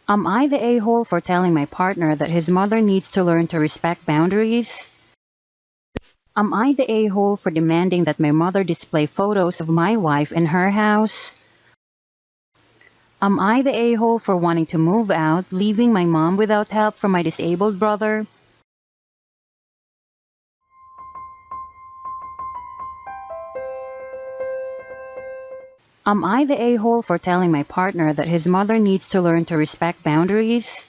Am I the a-hole for telling my partner that his mother needs to learn to respect boundaries? Am I the a-hole for demanding that my mother display photos of my wife in her house? Am I the a-hole for wanting to move out, leaving my mom without help from my disabled brother? Am I the a-hole for telling my partner that his mother needs to learn to respect boundaries?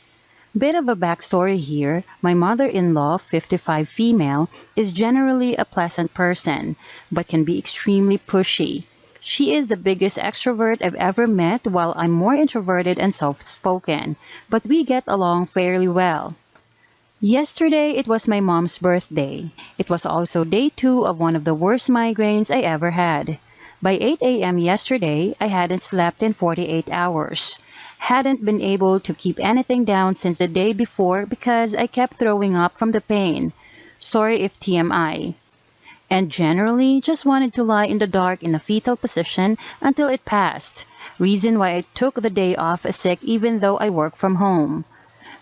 Bit of a backstory here, my mother-in-law, 55 female, is generally a pleasant person, but can be extremely pushy. She is the biggest extrovert I've ever met, while I'm more introverted and soft-spoken, but we get along fairly well. Yesterday, it was my mom's birthday. It was also day 2 of one of the worst migraines I ever had. By 8 a.m. yesterday, I hadn't slept in 48 hours. Hadn't been able to keep anything down since the day before because I kept throwing up from the pain. Sorry if TMI. And generally, just wanted to lie in the dark in a fetal position until it passed. Reason why I took the day off sick even though I work from home.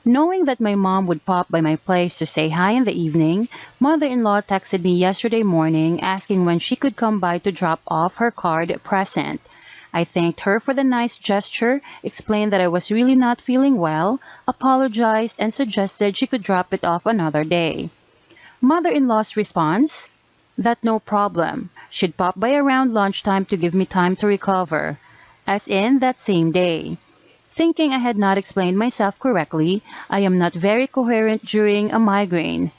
Knowing that my mom would pop by my place to say hi in the evening, mother-in-law texted me yesterday morning asking when she could come by to drop off her card present. I thanked her for the nice gesture, explained that I was really not feeling well, apologized, and suggested she could drop it off another day. Mother-in-law's response? That no problem. She'd pop by around lunchtime to give me time to recover. As in that same day. Thinking I had not explained myself correctly, I am not very coherent during a migraine.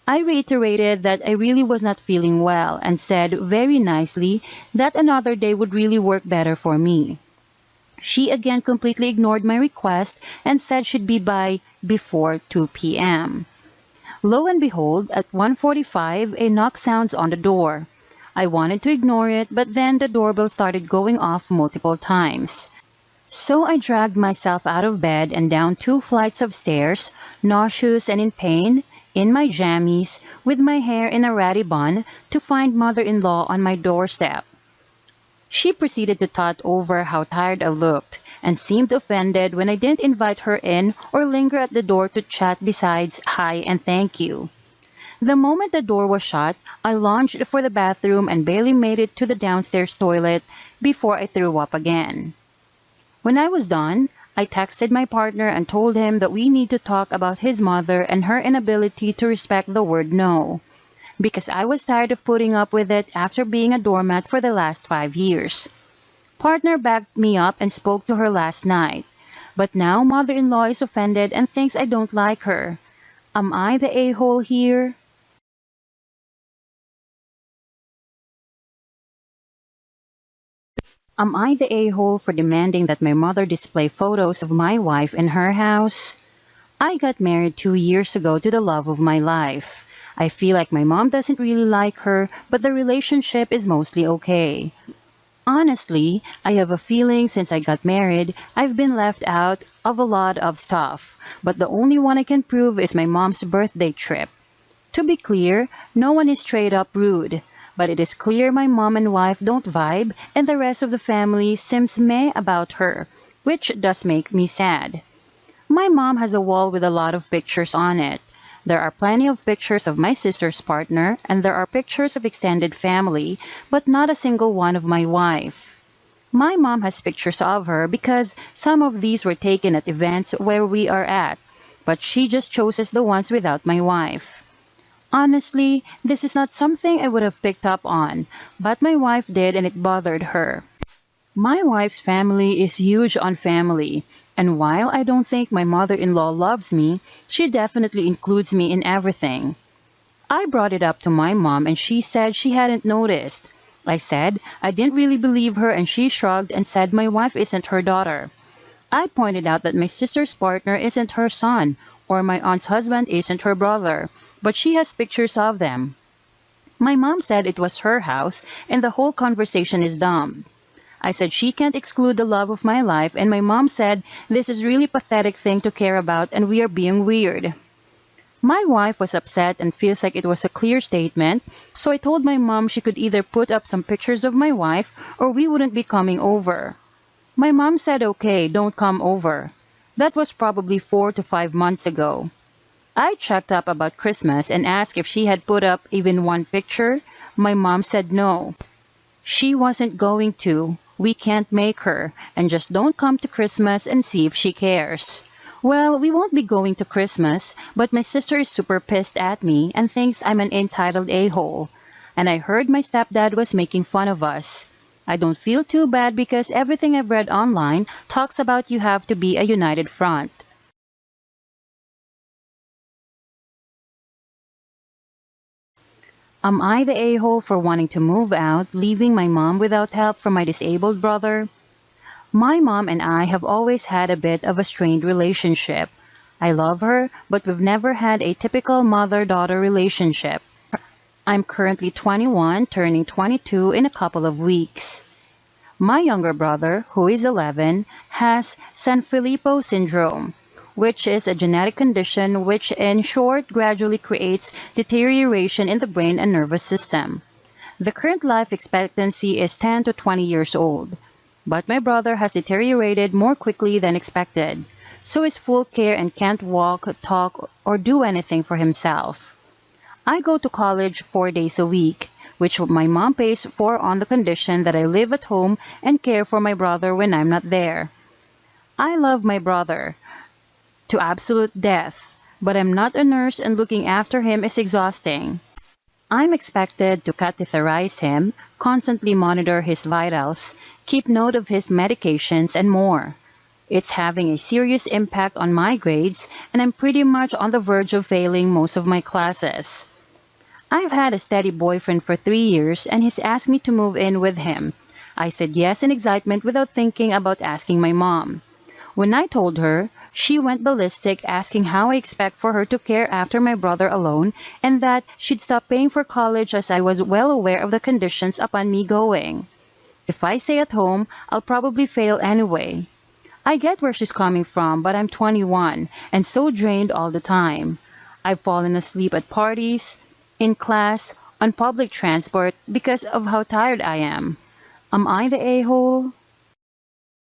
I reiterated that I really was not feeling well and said very nicely that another day would really work better for me. She again completely ignored my request and said she'd be by before 2 p.m. Lo and behold, at 1:45, a knock sounds on the door. I wanted to ignore it, but then the doorbell started going off multiple times. So I dragged myself out of bed and down 2 flights of stairs, nauseous and in pain, in my jammies, with my hair in a ratty bun, to find mother-in-law on my doorstep. She proceeded to tot over how tired I looked, and seemed offended when I didn't invite her in or linger at the door to chat besides hi and thank you. The moment the door was shut, I lunged for the bathroom and barely made it to the downstairs toilet before I threw up again. When I was done, I texted my partner and told him that we need to talk about his mother and her inability to respect the word no, because I was tired of putting up with it after being a doormat for the last 5 years. Partner backed me up and spoke to her last night, but now mother-in-law is offended and thinks I don't like her. Am I the a-hole here? Am I the a-hole for demanding that my mother display photos of my wife in her house? I got married 2 years ago to the love of my life. I feel like my mom doesn't really like her, but the relationship is mostly okay. Honestly, I have a feeling since I got married, I've been left out of a lot of stuff, but the only one I can prove is my mom's birthday trip. To be clear, no one is straight up rude, but it is clear my mom and wife don't vibe and the rest of the family seems meh about her, which does make me sad. My mom has a wall with a lot of pictures on it. There are plenty of pictures of my sister's partner and there are pictures of extended family, but not a single one of my wife. My mom has pictures of her because some of these were taken at events where we are at, but she just chooses the ones without my wife. Honestly, this is not something I would have picked up on, but my wife did and it bothered her. My wife's family is huge on family, and while I don't think my mother-in-law loves me, she definitely includes me in everything. I brought it up to my mom and she said she hadn't noticed. I said I didn't really believe her and she shrugged and said my wife isn't her daughter. I pointed out that my sister's partner isn't her son, or my aunt's husband isn't her brother, but she has pictures of them. My mom said it was her house and the whole conversation is dumb. I said she can't exclude the love of my life and my mom said this is really pathetic thing to care about and we are being weird. My wife was upset and feels like it was a clear statement, so I told my mom she could either put up some pictures of my wife or we wouldn't be coming over. My mom said okay, don't come over. That was probably 4 to 5 months ago. I checked up about Christmas and asked if she had put up even one picture. My mom said no. She wasn't going to. We can't make her. And just don't come to Christmas and see if she cares. Well, we won't be going to Christmas, but my sister is super pissed at me and thinks I'm an entitled a-hole. And I heard my stepdad was making fun of us. I don't feel too bad because everything I've read online talks about you have to be a united front. Am I the a-hole for wanting to move out, leaving my mom without help from my disabled brother? My mom and I have always had a bit of a strained relationship. I love her, but we've never had a typical mother-daughter relationship. I'm currently 21, turning 22 in a couple of weeks. My younger brother, who is 11, has Sanfilippo syndrome, which is a genetic condition which, in short, gradually creates deterioration in the brain and nervous system. The current life expectancy is 10 to 20 years old, but my brother has deteriorated more quickly than expected, so is full care and can't walk, talk, or do anything for himself. I go to college 4 days a week, which my mom pays for on the condition that I live at home and care for my brother when I'm not there. I love my brother to absolute death, but I'm not a nurse and looking after him is exhausting. I'm expected to catheterize him, constantly monitor his vitals, keep note of his medications, and more. It's having a serious impact on my grades, and I'm pretty much on the verge of failing most of my classes. I've had a steady boyfriend for 3 years, and he's asked me to move in with him. I said yes in excitement without thinking about asking my mom. When I told her, she went ballistic asking how I expect for her to care after my brother alone and that she'd stop paying for college as I was well aware of the conditions upon me going. If I stay at home, I'll probably fail anyway. I get where she's coming from, but I'm 21 and so drained all the time. I've fallen asleep at parties, in class, on public transport because of how tired I am. Am I the a-hole?